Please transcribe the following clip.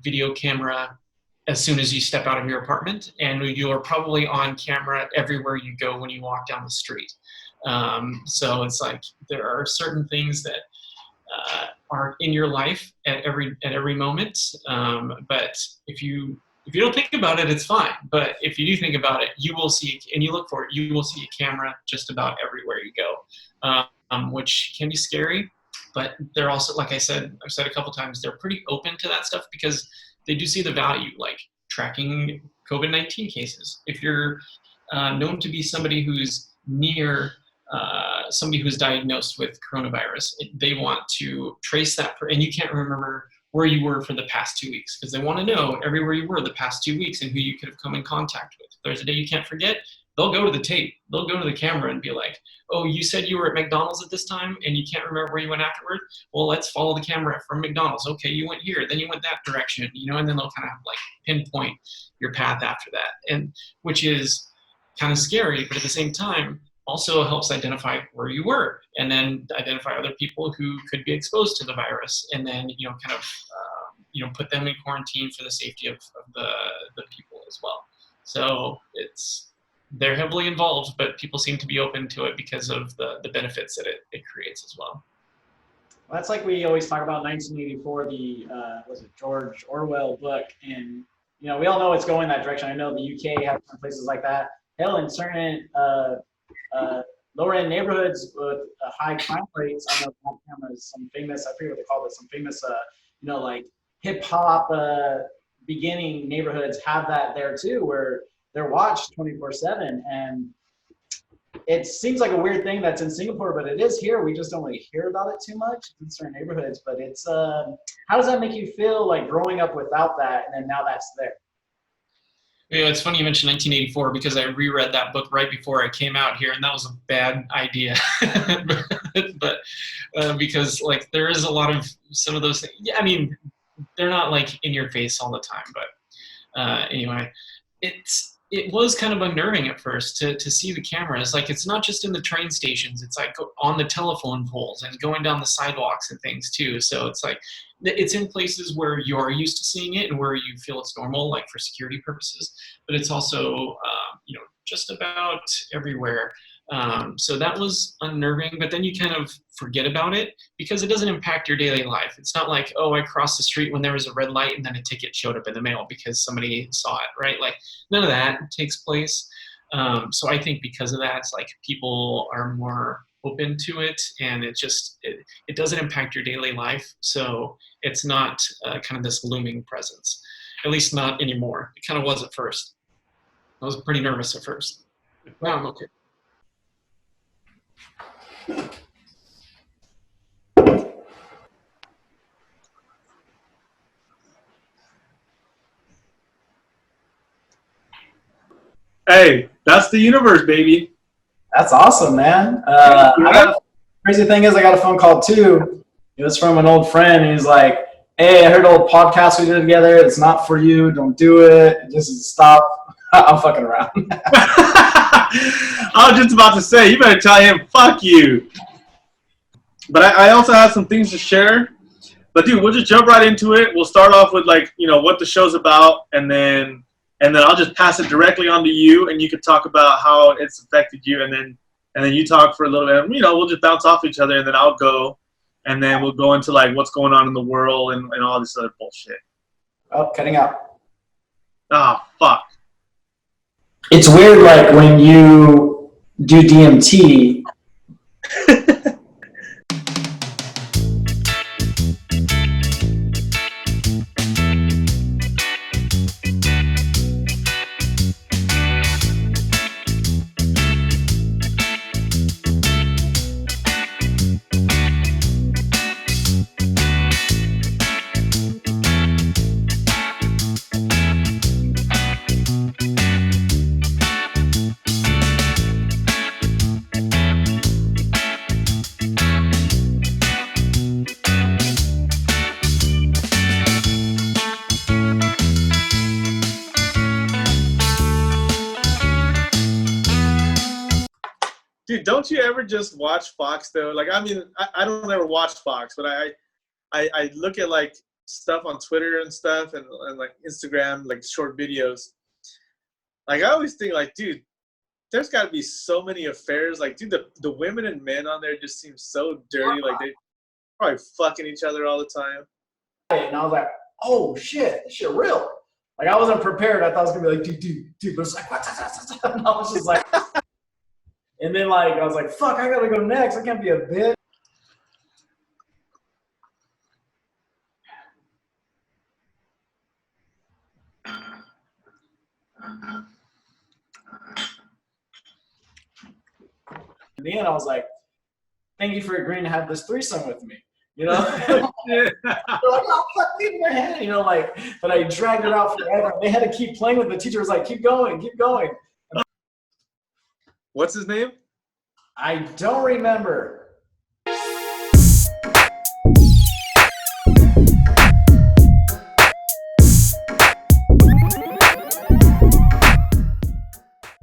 video camera as soon as you step out of your apartment, and you are probably on camera everywhere you go when you walk down the street. So it's like there are certain things that are in your life at every moment. But if you don't think about it, it's fine. But if you do think about it, you will see, and you look for it, you will see a camera just about everywhere you go, which can be scary. But they're also, like I've said a couple times, they're pretty open to that stuff because they do see the value, like tracking COVID-19 cases. If you're known to be somebody who's near somebody who's diagnosed with coronavirus, they want to trace that, and you can't remember where you were for the past 2 weeks because they want to know everywhere you were the past 2 weeks and who you could have come in contact with. If there's a day you can't forget, they'll go to the tape. They'll go to the camera and be like, oh, you said you were at McDonald's at this time and you can't remember where you went afterward? Well, let's follow the camera from McDonald's. Okay, you went here, then you went that direction, and then they'll kind of like pinpoint your path after that, and which is kind of scary, but at the same time, also helps identify where you were, and then identify other people who could be exposed to the virus, and then put them in quarantine for the safety of the people as well. So they're heavily involved, but people seem to be open to it because of the benefits that it creates as well. Well, that's like we always talk about 1984, the was it George Orwell book, and we all know it's going that direction. I know the UK has some places like that. Hell, in certain lower end neighborhoods with high crime rates, I know cameras, some famous, I forget what they call it, some famous, like hip hop beginning neighborhoods have that there too, where they're watched 24/7. And it seems like a weird thing that's in Singapore, but it is here. We just don't really hear about it too much in certain neighborhoods. But it's, how does that make you feel, like growing up without that, and then now that's there? Yeah, it's funny you mentioned 1984 because I reread that book right before I came out here, and that was a bad idea. but because like there is a lot of some of those things. Yeah, I mean, they're not like in your face all the time, but anyway, it was kind of unnerving at first to see the cameras. Like, it's not just in the train stations, it's like on the telephone poles and going down the sidewalks and things too. So it's like, it's in places where you're used to seeing it and where you feel it's normal, like for security purposes, but it's also, just about everywhere. So that was unnerving, but then you kind of forget about it because it doesn't impact your daily life. It's not like, oh, I crossed the street when there was a red light and then a ticket showed up in the mail because somebody saw it, right? Like, none of that takes place. So I think because of that, it's like people are more open to it, and it doesn't impact your daily life. So it's not kind of this looming presence, at least not anymore. It kind of was at first. I was pretty nervous at first. Now I'm okay. Hey, that's the universe, baby. That's awesome, man. Crazy thing is, I got a phone call too. It was from an old friend. He's like, hey, I heard an old podcast we did together. It's not for you. Don't do it. Just stop. I'm fucking around. I was just about to say, you better tell him, fuck you. But I also have some things to share. But dude, we'll just jump right into it. We'll start off with what the show's about, and then I'll just pass it directly on to you, and you can talk about how it's affected you, and then you talk for a little bit. We'll just bounce off each other, and then I'll go, and then we'll go into like what's going on in the world and all this other bullshit. Oh, cutting out. Ah, fuck. It's weird, like when you do DMT. Dude, don't you ever just watch Fox though? Like, I mean, I don't ever watch Fox, but I look at like stuff on Twitter and stuff, and like Instagram, like short videos. Like I always think, like, dude, there's got to be so many affairs. Like, dude, the women and men on there just seem so dirty. Like they probably fucking each other all the time. And I was like, oh shit, this shit real. Like I wasn't prepared. I thought it was gonna be like, dude, but it's like, what? And I was just like, and then like I was like, fuck, I gotta go next. I can't be a bitch. In the end, I was like, thank you for agreeing to have this threesome with me. You know? They're like, oh, fuck, leave my hand. You know, like, but I dragged it out forever. They had to keep playing with the teacher. Was like, keep going, keep going. What's his name? I don't remember.